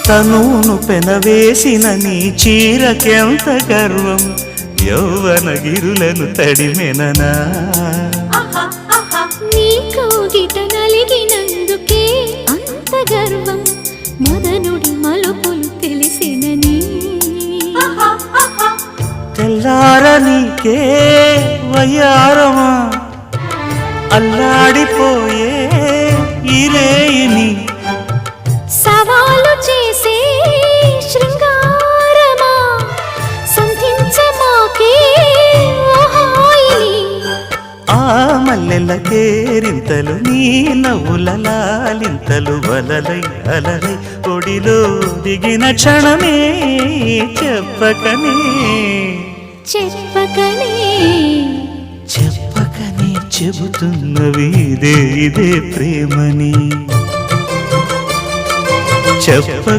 తనును పెనవేసిన నీ చీరకెంత గర్వం యౌవన గిరులను తడిమెననా నీ కౌగిట నలిగినందుకే అంత గర్వం మదనుడి మలుపులు తెలిసినని తెల్లార నీకే వయ్యారమా అల్లాడిపోయే ఇరేయిని సవాలు చేసే శృంగారమా సంధించమాకే ఆ మల్లెల కేరింతలు నీ నవ్వుల లాలింతలు వలలై అలలై ఒడిలో దిగిన క్షణమే చెప్పకనే చెప్పకనే చెప్పకనే చెబుతున్నవి ఇదే ప్రేమని చెప్ప